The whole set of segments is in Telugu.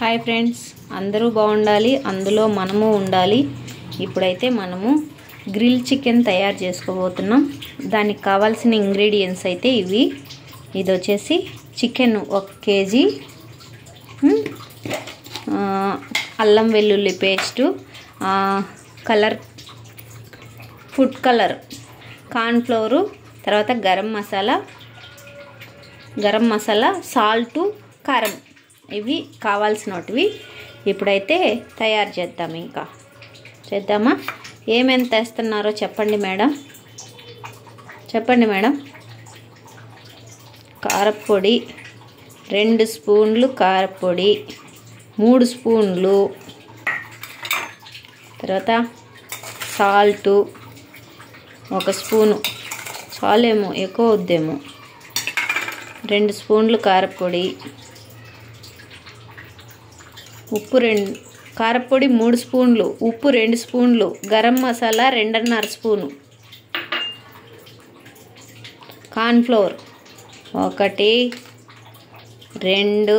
హాయ్ ఫ్రెండ్స్, అందరూ బాగుండాలి, అందులో మనము ఉండాలి. ఇప్పుడైతే మనము గ్రిల్ చికెన్ తయారు చేసుకోబోతున్నాం. దానికి కావాల్సిన ఇంగ్రీడియంట్స్ అయితే ఇవి. ఇది వచ్చేసి చికెన్ 1 కేజీ, అల్లం వెల్లుల్లి paste, food colour, corn flour, తర్వాత గరం మసాలా, సాల్టు, కారం. ఇవి కావాల్సినవి. ఇప్పుడైతే తయారు చేద్దాం. ఇంకా చేద్దామా? ఏమేమి తెస్తున్నారో చెప్పండి మేడం. కారపొడి 2 స్పూన్లు, కారపొడి 3 స్పూన్లు, తర్వాత సాల్టు 1 స్పూను, చాలేమో, ఎక్కువ వద్దేమో. 2 స్పూన్లు కారపొడి, ఉప్పు కారపొడి 3 స్పూన్లు, ఉప్పు 2 స్పూన్లు, garam masala 2.5 spoon, corn flour 1 2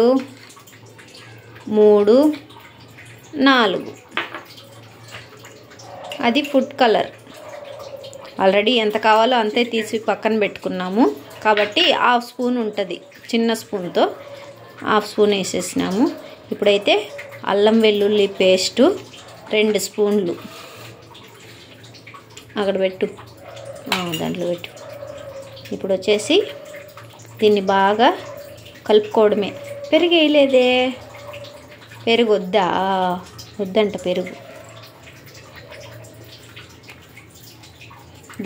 3 4. అది ఫుడ్ కలర్. ఆల్రెడీ ఎంత కావాలో అంతే తీసి పక్కన పెట్టుకున్నాము కాబట్టి 1/2 స్పూన్ ఉంటుంది. చిన్న స్పూన్తో 1/2 స్పూన్ వేసేసినాము. ఇప్పుడైతే అల్లం వెల్లుల్లి పేస్టు 2 స్పూన్లు అక్కడ పెట్టు, దాంట్లో పెట్టు. ఇప్పుడు వచ్చేసి దీన్ని బాగా కలుపుకోవడమే. పెరుగు వేయలేదే, పెరుగు వద్దంట పెరుగు.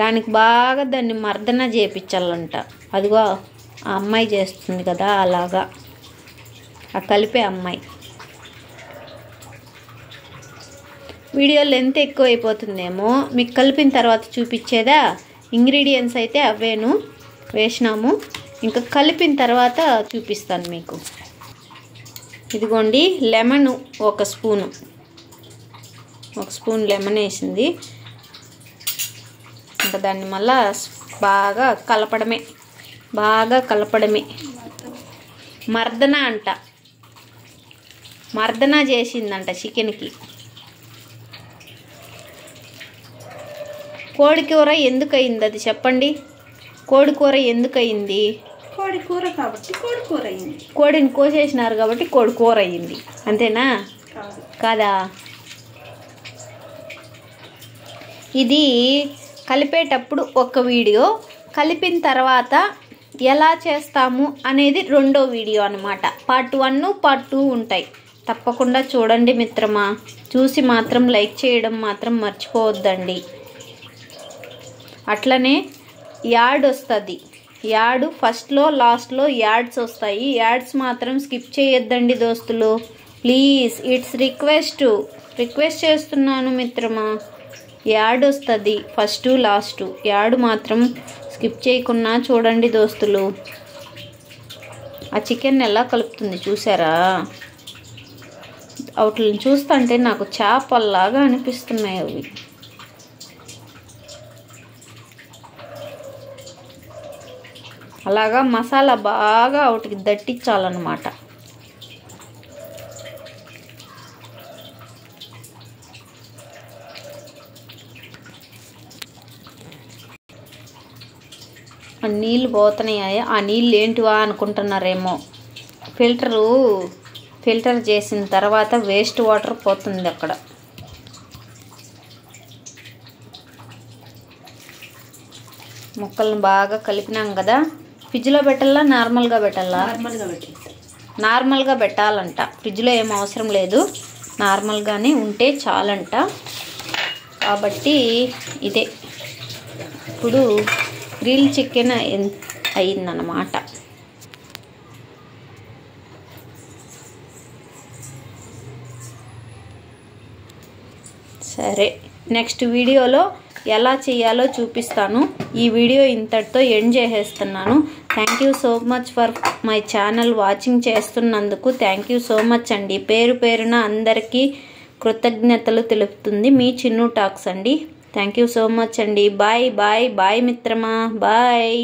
దానికి బాగా దాన్ని మర్దన చేయించాలంట. అదిగో ఆ అమ్మాయి చేస్తుంది కదా, అలాగా ఆ కలిపే అమ్మాయి. వీడియో లెంత్ ఎక్కువ అయిపోతుందేమో, మీకు కలిపిన తర్వాత చూపించేదా. ఇంగ్రీడియంట్స్ అయితే అవేను వేసినాము, ఇంకా కలిపిన తర్వాత చూపిస్తాను మీకు. ఇదిగోండి, లెమన్ 1 స్పూను, 1 స్పూన్ లెమన్ వేసింది. ఇంకా దాన్ని మళ్ళా బాగా కలపడమే. మర్దన చేసిందంట చికెన్కి. కోడి కూర ఎందుకు అయింది అది చెప్పండి. కోడి కూర ఎందుకు అయింది? కోడి కూర కాబట్టి కోడి కూర అయింది. కోడిని కోసేసినారు కాబట్టి కోడి కూర అయింది, అంతేనా? కాదా? ఇది కలిపేటప్పుడు ఒక వీడియో, కలిపిన తర్వాత ఎలా చేస్తాము అనేది 2వ వీడియో అన్నమాట. పార్ట్ 1, పార్ట్ 2 ఉంటాయి. తప్పకుండా చూడండి మిత్రమా. చూసి మాత్రం లైక్ చేయడం మాత్రం మర్చిపోవద్దండి. అట్లనే యాడ్ వస్తుంది. యాడ్ ఫస్ట్లో లాస్ట్లో యాడ్స్ వస్తాయి. యాడ్స్ మాత్రం స్కిప్ చేయొద్దండి దోస్తులు, ప్లీజ్. ఇట్స్ రిక్వెస్ట్ చేస్తున్నాను మిత్రమా. యాడ్ వస్తుంది ఫస్ట్ లాస్ట్. యాడ్ మాత్రం స్కిప్ చేయకుండా చూడండి దోస్తులు. ఆ చికెన్ ఎలా కలుపుతుంది చూసారా? వాటిని చూస్తుంటే నాకు చేపల్లాగా అనిపిస్తున్నాయి అవి. అలాగా మసాలా బాగా వాటికి దట్టించాలన్నమాట. ఆ నీళ్ళు పోతున్నాయి. ఆ నీళ్ళు ఏంటివా అనుకుంటున్నారేమో. ఫిల్టర్ చేసిన తర్వాత వేస్ట్ వాటర్ పోతుంది అక్కడ. ముక్కలను బాగా కలిపినాం కదా. ఫ్రిడ్జ్లో పెట్టాలా, నార్మల్గా పెట్టాలా? నార్మల్గా పెట్టాలంట. ఫ్రిడ్జ్లో ఏం అవసరం లేదు, నార్మల్గానే ఉంటే చాలంట. కాబట్టి ఇదే ఇప్పుడు గ్రిల్ చికెన్ అయిందన్నమాట. సరే, నెక్స్ట్ వీడియోలో ఎలా చేయాలో చూపిస్తాను. ఈ వీడియో ఇంతటితో ఎండ్ చేసేస్తున్నాను. Thank you so much for my channel watching చేస్తున్నందుకు. థ్యాంక్ యూ సో మచ్ అండి. పేరున అందరికీ కృతజ్ఞతలు తెలుపుతుంది మీ చిన్ను టాక్స్ అండి. థ్యాంక్ యూ సో మచ్ అండి. బాయ్ మిత్రమా, బాయ్.